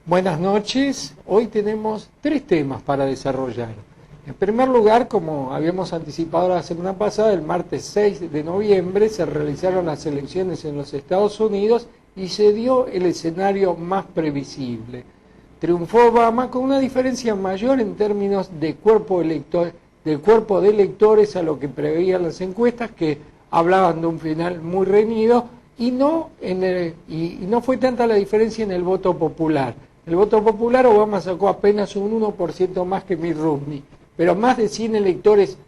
Buenas noches. Hoy tenemos 3 temas para desarrollar. En primer lugar, como habíamos anticipado la semana pasada, el martes 6 de noviembre se realizaron las elecciones en los Estados Unidos y se dio el escenario más previsible. Triunfó Obama con una diferencia mayor en términos de del cuerpo de electores a lo que preveían las encuestas, que hablaban de un final muy reñido, y no fue tanta la diferencia en el voto popular. El voto popular, Obama sacó apenas un 1% más que Mitt Romney, pero más de 100 electores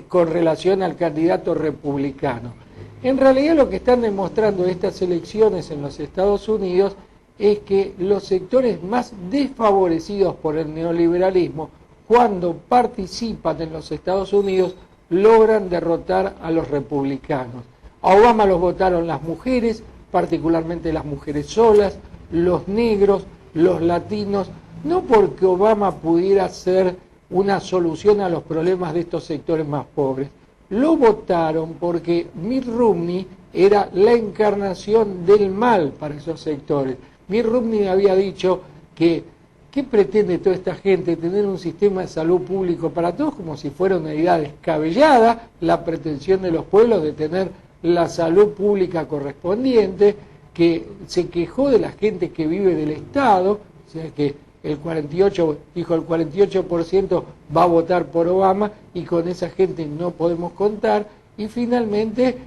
con relación al candidato republicano. En realidad lo que están demostrando estas elecciones en los Estados Unidos es que los sectores más desfavorecidos por el neoliberalismo, cuando participan en los Estados Unidos, logran derrotar a los republicanos. A Obama los votaron las mujeres, particularmente las mujeres solas, los negros, los latinos, no porque Obama pudiera ser una solución a los problemas de estos sectores más pobres. Lo votaron porque Mitt Romney era la encarnación del mal para esos sectores. Mitt Romney había dicho que ¿qué pretende toda esta gente? Tener un sistema de salud público para todos, como si fuera una idea descabellada, la pretensión de los pueblos de tener la salud pública correspondiente, que se quejó de la gente que vive del Estado, o sea que el 48% va a votar por Obama y con esa gente no podemos contar, y finalmente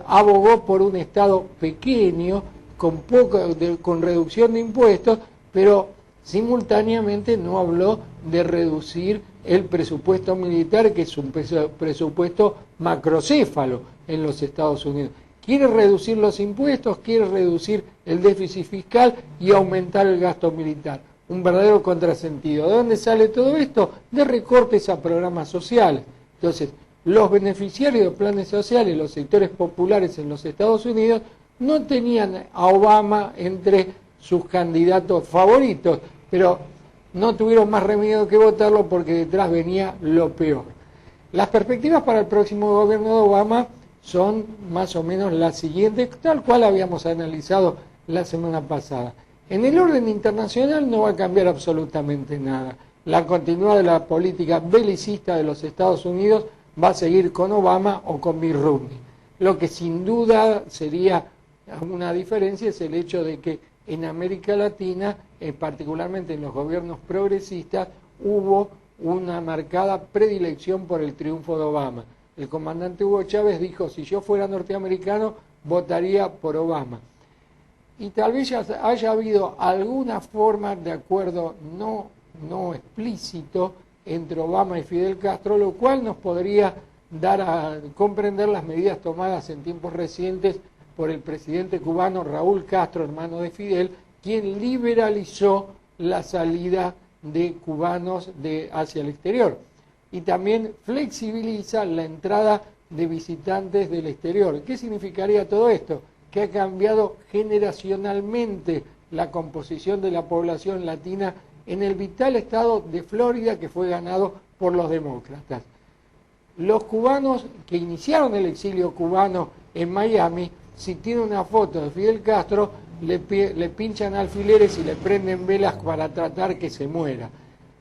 abogó por un Estado pequeño, con reducción de impuestos, pero simultáneamente no habló de reducir el presupuesto militar, que es un presupuesto macrocéfalo en los Estados Unidos. Quiere reducir los impuestos, quiere reducir el déficit fiscal y aumentar el gasto militar. Un verdadero contrasentido. ¿De dónde sale todo esto? De recortes a programas sociales. Entonces, los beneficiarios de planes sociales, los sectores populares en los Estados Unidos, no tenían a Obama entre sus candidatos favoritos, pero no tuvieron más remedio que votarlo porque detrás venía lo peor. Las perspectivas para el próximo gobierno de Obama son más o menos las siguientes, tal cual habíamos analizado la semana pasada. En el orden internacional no va a cambiar absolutamente nada. La continuidad de la política belicista de los Estados Unidos va a seguir con Obama o con Mitt Romney. Lo que sin duda sería una diferencia es el hecho de que en América Latina, particularmente en los gobiernos progresistas, hubo una marcada predilección por el triunfo de Obama. El comandante Hugo Chávez dijo, si yo fuera norteamericano, votaría por Obama. Y tal vez haya habido alguna forma de acuerdo no explícito entre Obama y Fidel Castro, lo cual nos podría dar a comprender las medidas tomadas en tiempos recientes por el presidente cubano Raúl Castro, hermano de Fidel, quien liberalizó la salida de cubanos hacia el exterior. Y también flexibiliza la entrada de visitantes del exterior. ¿Qué significaría todo esto? Que ha cambiado generacionalmente la composición de la población latina en el vital estado de Florida, que fue ganado por los demócratas. Los cubanos que iniciaron el exilio cubano en Miami, si tienen una foto de Fidel Castro, le pinchan alfileres y le prenden velas para tratar que se muera.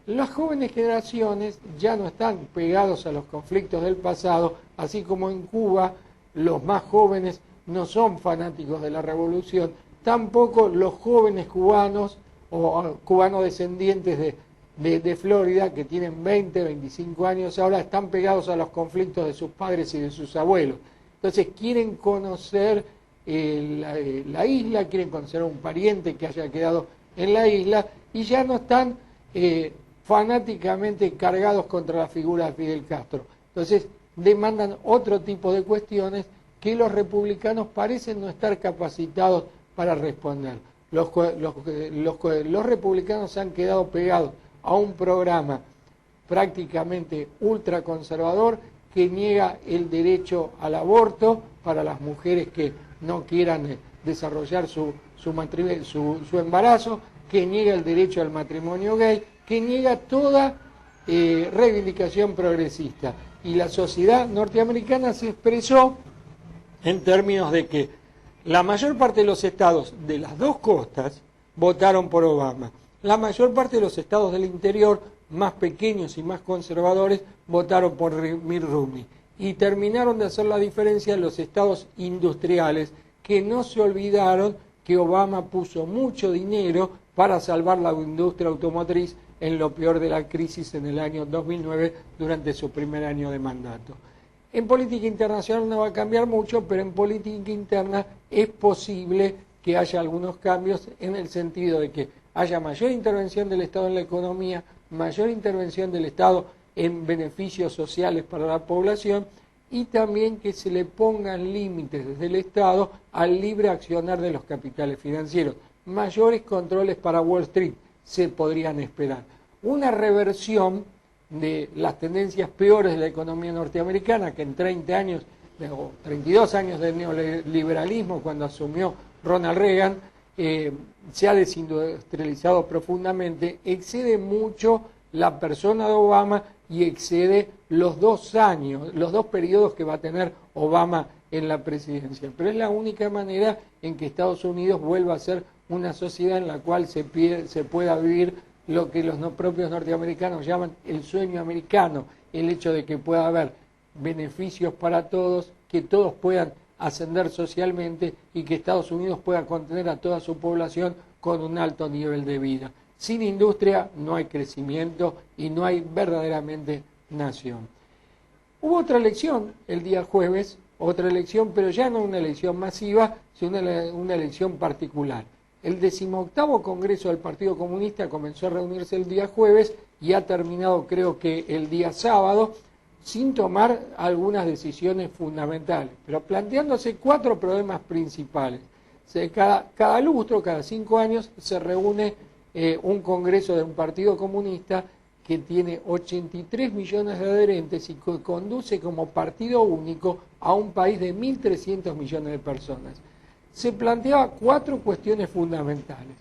Las jóvenes generaciones ya no están pegados a los conflictos del pasado, así como en Cuba los más jóvenes no son fanáticos de la revolución, tampoco los jóvenes cubanos o cubanos descendientes de Florida, que tienen 20, 25 años ahora, están pegados a los conflictos de sus padres y de sus abuelos. Entonces quieren conocer la isla, quieren conocer a un pariente que haya quedado en la isla y ya no están fanáticamente cargados contra la figura de Fidel Castro. Entonces demandan otro tipo de cuestiones que los republicanos parecen no estar capacitados para responder. Los republicanos han quedado pegados a un programa prácticamente ultraconservador que niega el derecho al aborto para las mujeres que no quieran desarrollar su embarazo, que niega el derecho al matrimonio gay, que niega toda reivindicación progresista. Y la sociedad norteamericana se expresó en términos de que la mayor parte de los estados de las dos costas votaron por Obama. La mayor parte de los estados del interior, más pequeños y más conservadores, votaron por Mitt Romney. Y terminaron de hacer la diferencia en los estados industriales, que no se olvidaron que Obama puso mucho dinero para salvar la industria automotriz en lo peor de la crisis en el año 2009 durante su primer año de mandato. En política internacional no va a cambiar mucho, pero en política interna es posible que haya algunos cambios en el sentido de que haya mayor intervención del Estado en la economía, mayor intervención del Estado en beneficios sociales para la población y también que se le pongan límites desde el Estado al libre accionar de los capitales financieros. Mayores controles para Wall Street se podrían esperar. Una reversión de las tendencias peores de la economía norteamericana, que en 30 años o 32 años de neoliberalismo, cuando asumió Ronald Reagan, se ha desindustrializado profundamente, excede mucho la persona de Obama y excede los 2 años, los 2 periodos que va a tener Obama en la presidencia. Pero es la única manera en que Estados Unidos vuelva a ser una sociedad en la cual se pueda vivir lo que los propios norteamericanos llaman el sueño americano, el hecho de que pueda haber beneficios para todos, que todos puedan ascender socialmente y que Estados Unidos pueda contener a toda su población con un alto nivel de vida. Sin industria no hay crecimiento y no hay verdaderamente nación. Hubo otra elección el día jueves, otra elección, pero ya no una elección masiva, sino una elección particular. El 18º Congreso del Partido Comunista comenzó a reunirse el día jueves y ha terminado creo que el día sábado, sin tomar algunas decisiones fundamentales, pero planteándose 4 problemas principales. Cada lustro, cada 5 años, se reúne un congreso de un partido comunista que tiene 83 millones de adherentes y que conduce como partido único a un país de 1.300 millones de personas. Se planteaba 4 cuestiones fundamentales.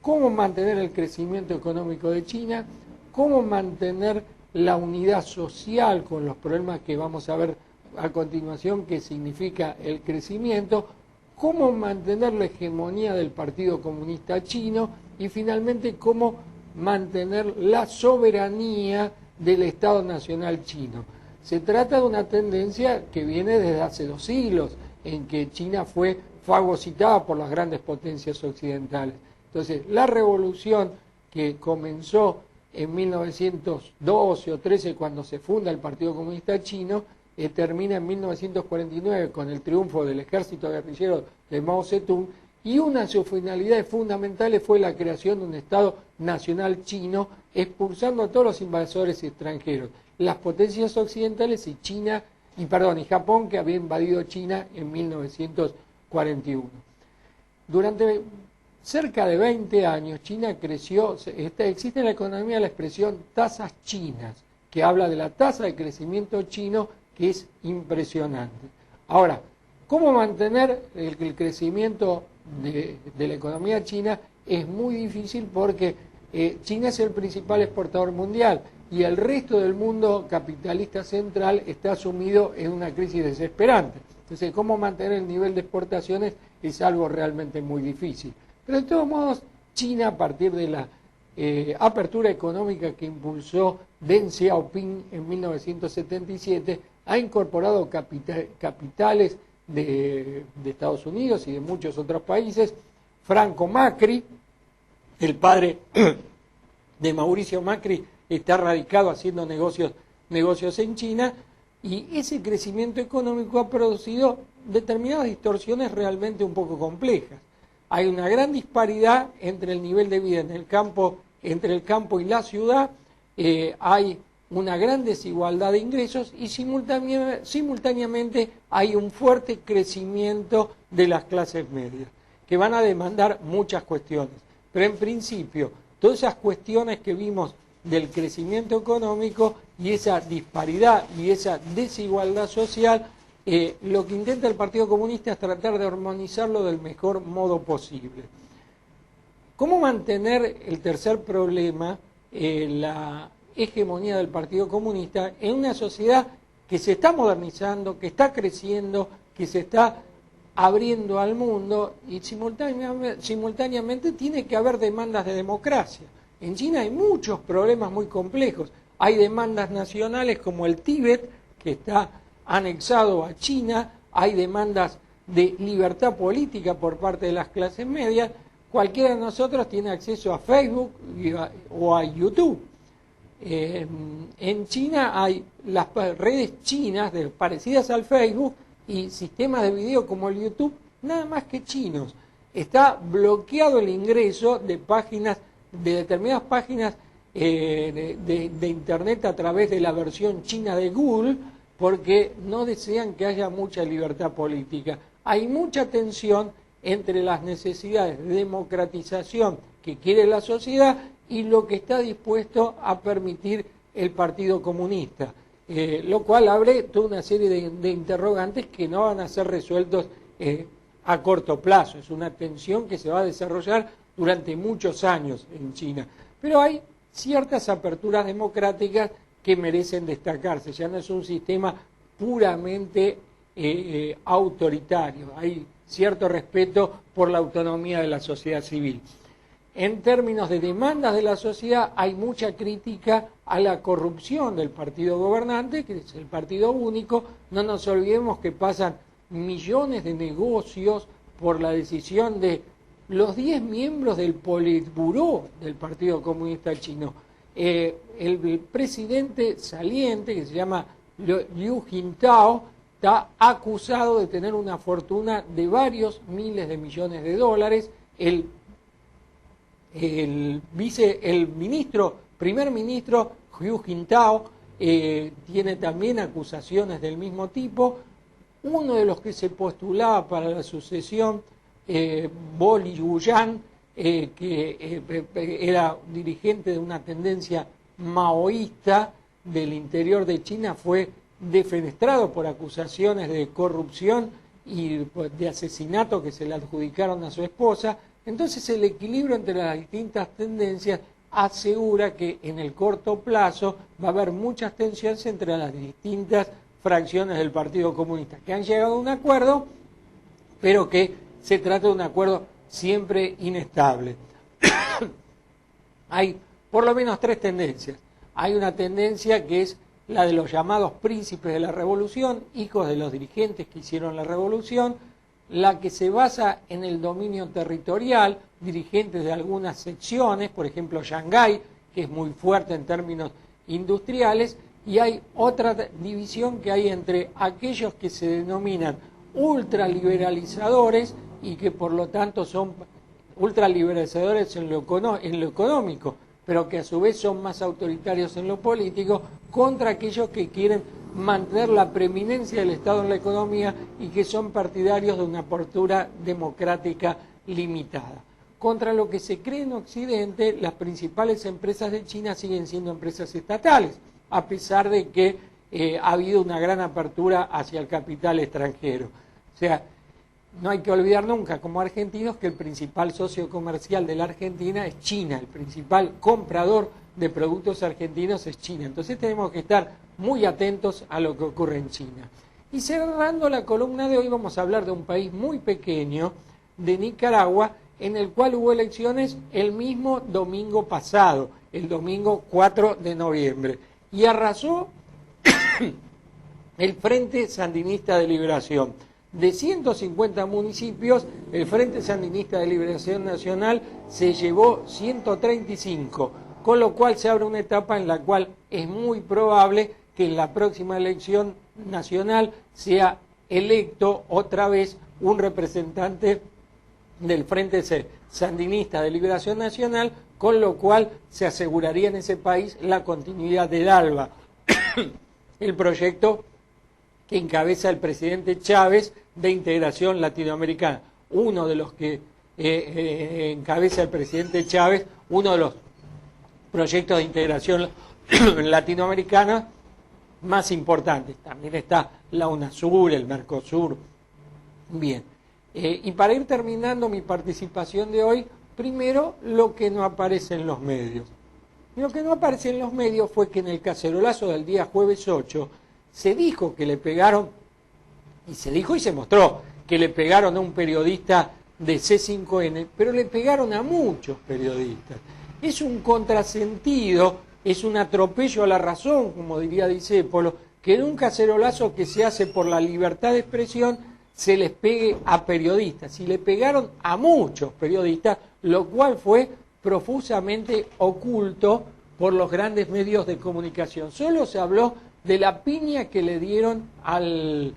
Cómo mantener el crecimiento económico de China, cómo mantener la unidad social con los problemas que vamos a ver a continuación, que significa el crecimiento, cómo mantener la hegemonía del Partido Comunista Chino y finalmente cómo mantener la soberanía del Estado Nacional chino. Se trata de una tendencia que viene desde hace 2 siglos, en que China fue fagocitada por las grandes potencias occidentales. Entonces, la revolución que comenzó en 1912 o 13, cuando se funda el Partido Comunista Chino, termina en 1949 con el triunfo del ejército guerrillero de Mao Zedong, y una de sus finalidades fundamentales fue la creación de un Estado nacional chino, expulsando a todos los invasores extranjeros, las potencias occidentales y Japón, que había invadido China en 1941. Durante cerca de 20 años, China creció. Existe en la economía la expresión tasas chinas, que habla de la tasa de crecimiento chino, que es impresionante. Ahora, ¿cómo mantener el crecimiento de la economía china? Es muy difícil porque China es el principal exportador mundial y el resto del mundo capitalista central está sumido en una crisis desesperante. Entonces, ¿cómo mantener el nivel de exportaciones? Es algo realmente muy difícil. Pero de todos modos, China, a partir de la apertura económica que impulsó Deng Xiaoping en 1977, ha incorporado capitales de Estados Unidos y de muchos otros países. Franco Macri, el padre de Mauricio Macri, está radicado haciendo negocios en China, y ese crecimiento económico ha producido determinadas distorsiones realmente un poco complejas. Hay una gran disparidad entre el nivel de vida entre el campo y la ciudad, hay una gran desigualdad de ingresos y simultáneamente hay un fuerte crecimiento de las clases medias, que van a demandar muchas cuestiones. Pero en principio, todas esas cuestiones que vimos del crecimiento económico y esa disparidad y esa desigualdad social, lo que intenta el Partido Comunista es tratar de armonizarlo del mejor modo posible. ¿Cómo mantener el tercer problema, la hegemonía del Partido Comunista en una sociedad que se está modernizando, que está creciendo, que se está abriendo al mundo y simultáneamente tiene que haber demandas de democracia. En China hay muchos problemas muy complejos. Hay demandas nacionales como el Tíbet, que está anexado a China, hay demandas de libertad política por parte de las clases medias. Cualquiera de nosotros tiene acceso a Facebook o a YouTube. En China hay las redes chinas parecidas al Facebook y sistemas de video como el YouTube, nada más que chinos. Está bloqueado el ingreso de páginas, de determinadas páginas de Internet a través de la versión china de Google, porque no desean que haya mucha libertad política. Hay mucha tensión entre las necesidades de democratización que quiere la sociedad y lo que está dispuesto a permitir el Partido Comunista, lo cual abre toda una serie de interrogantes que no van a ser resueltos a corto plazo. Es una tensión que se va a desarrollar durante muchos años en China. Pero hay ciertas aperturas democráticas que merecen destacarse. Ya no es un sistema puramente autoritario. Hay cierto respeto por la autonomía de la sociedad civil. En términos de demandas de la sociedad, hay mucha crítica a la corrupción del partido gobernante, que es el partido único. No nos olvidemos que pasan millones de negocios por la decisión de los 10 miembros del Politburó del Partido Comunista Chino. El presidente saliente, que se llama Liu Jintao, está acusado de tener una fortuna de varios miles de millones de dólares. El primer ministro Hu Jintao tiene también acusaciones del mismo tipo. Uno de los que se postulaba para la sucesión, Bo Liuyan, que era dirigente de una tendencia maoísta del interior de China, fue defenestrado por acusaciones de corrupción y de asesinato que se le adjudicaron a su esposa. Entonces el equilibrio entre las distintas tendencias asegura que en el corto plazo va a haber muchas tensiones entre las distintas fracciones del Partido Comunista, que han llegado a un acuerdo, pero que se trata de un acuerdo siempre inestable. Hay por lo menos tres tendencias. Hay una tendencia que es la de los llamados príncipes de la revolución, hijos de los dirigentes que hicieron la revolución, la que se basa en el dominio territorial, dirigentes de algunas secciones, por ejemplo Shanghái, que es muy fuerte en términos industriales, y hay otra división que hay entre aquellos que se denominan ultraliberalizadores y que por lo tanto son ultraliberalizadores en lo económico, pero que a su vez son más autoritarios en lo político, contra aquellos que quieren mantener la preeminencia del Estado en la economía y que son partidarios de una apertura democrática limitada. Contra lo que se cree en Occidente, las principales empresas de China siguen siendo empresas estatales, a pesar de que ha habido una gran apertura hacia el capital extranjero. O sea, no hay que olvidar nunca, como argentinos, que el principal socio comercial de la Argentina es China, el principal comprador de productos argentinos es China. Entonces tenemos que estar muy atentos a lo que ocurre en China. Y cerrando la columna de hoy vamos a hablar de un país muy pequeño, de Nicaragua, en el cual hubo elecciones el mismo domingo pasado, el domingo 4 de noviembre. Y arrasó el Frente Sandinista de Liberación. De 150 municipios, el Frente Sandinista de Liberación Nacional se llevó 135, con lo cual se abre una etapa en la cual es muy probable que en la próxima elección nacional sea electo otra vez un representante del Frente Sandinista de Liberación Nacional, con lo cual se aseguraría en ese país la continuidad del ALBA, el proyecto que encabeza el presidente Chávez de integración latinoamericana. Uno de los que encabeza el presidente Chávez, uno de los proyectos de integración latinoamericana más importantes. También está la UNASUR, el Mercosur. Bien. Y para ir terminando mi participación de hoy, primero lo que no aparece en los medios. Lo que no aparece en los medios fue que en el cacerolazo del día jueves 8 se dijo que le pegaron, y se dijo y se mostró, que le pegaron a un periodista de C5N, pero le pegaron a muchos periodistas. Es un contrasentido, es un atropello a la razón, como diría Discépolo, que en un cacerolazo que se hace por la libertad de expresión se les pegue a periodistas. Y le pegaron a muchos periodistas, lo cual fue profusamente oculto por los grandes medios de comunicación. Solo se habló de la piña que le dieron al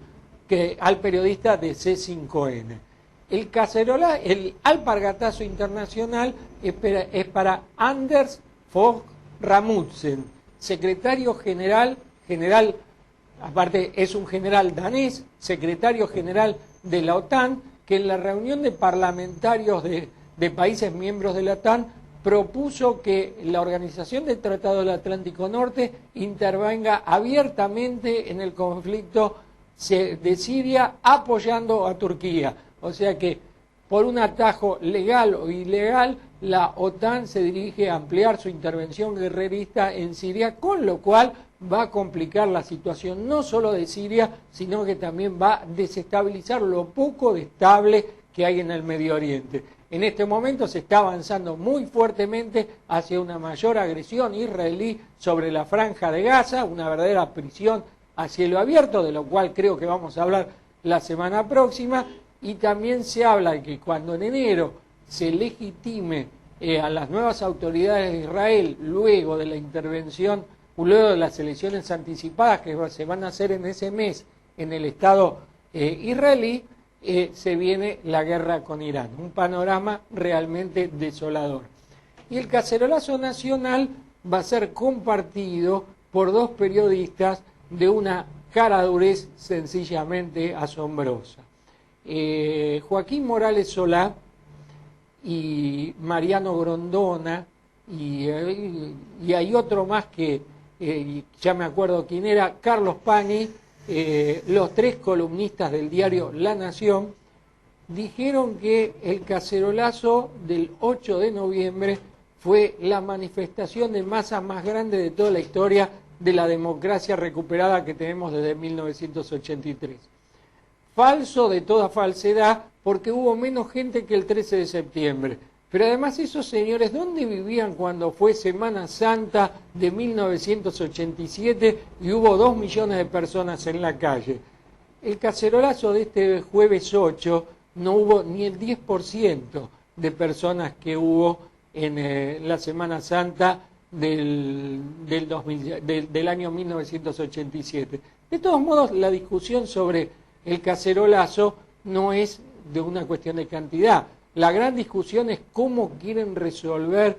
periodista de C5N. El alpargatazo internacional es para Anders Fogh Rasmussen, secretario general, aparte es un general danés, secretario general de la OTAN, que en la reunión de parlamentarios de países miembros de la OTAN propuso que la Organización del Tratado del Atlántico Norte intervenga abiertamente en el conflicto de Siria, apoyando a Turquía. O sea que por un atajo legal o ilegal, la OTAN se dirige a ampliar su intervención guerrerista en Siria, con lo cual va a complicar la situación no solo de Siria, sino que también va a desestabilizar lo poco de estable que hay en el Medio Oriente. En este momento se está avanzando muy fuertemente hacia una mayor agresión israelí sobre la Franja de Gaza, una verdadera prisión a cielo abierto, de lo cual creo que vamos a hablar la semana próxima, y también se habla de que cuando en enero se legitime a las nuevas autoridades de Israel, luego de la intervención, luego de las elecciones anticipadas que se van a hacer en ese mes en el Estado israelí, se viene la guerra con Irán, un panorama realmente desolador. Y el cacerolazo nacional va a ser compartido por dos periodistas de una caradurez sencillamente asombrosa. Joaquín Morales Solá y Mariano Grondona, y hay otro más que ya me acuerdo quién era, Carlos Pani, los tres columnistas del diario La Nación, dijeron que el cacerolazo del 8 de noviembre fue la manifestación de masas más grande de toda la historia de la democracia recuperada que tenemos desde 1983. Falso de toda falsedad, porque hubo menos gente que el 13 de septiembre. Pero además esos señores, ¿dónde vivían cuando fue Semana Santa de 1987 y hubo 2 millones de personas en la calle? El cacerolazo de este jueves 8 no hubo ni el 10% de personas que hubo en la Semana Santa del año 1987. De todos modos, la discusión sobre el cacerolazo no es de una cuestión de cantidad. La gran discusión es cómo quieren resolver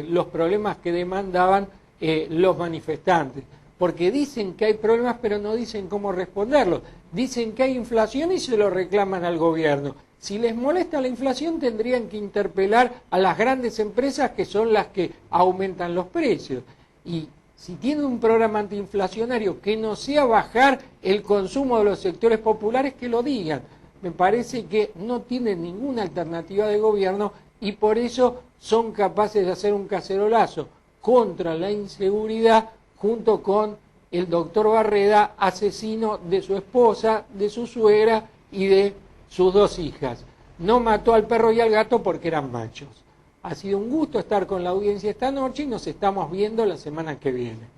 los problemas que demandaban los manifestantes. Porque dicen que hay problemas, pero no dicen cómo responderlos. Dicen que hay inflación y se lo reclaman al gobierno. Si les molesta la inflación, tendrían que interpelar a las grandes empresas, que son las que aumentan los precios. Y si tienen un programa antiinflacionario que no sea bajar el consumo de los sectores populares, que lo digan. Me parece que no tienen ninguna alternativa de gobierno y por eso son capaces de hacer un cacerolazo contra la inseguridad junto con el doctor Barreda, asesino de su esposa, de su suegra y de sus 2 hijas. No mató al perro y al gato porque eran machos. Ha sido un gusto estar con la audiencia esta noche y nos estamos viendo la semana que viene.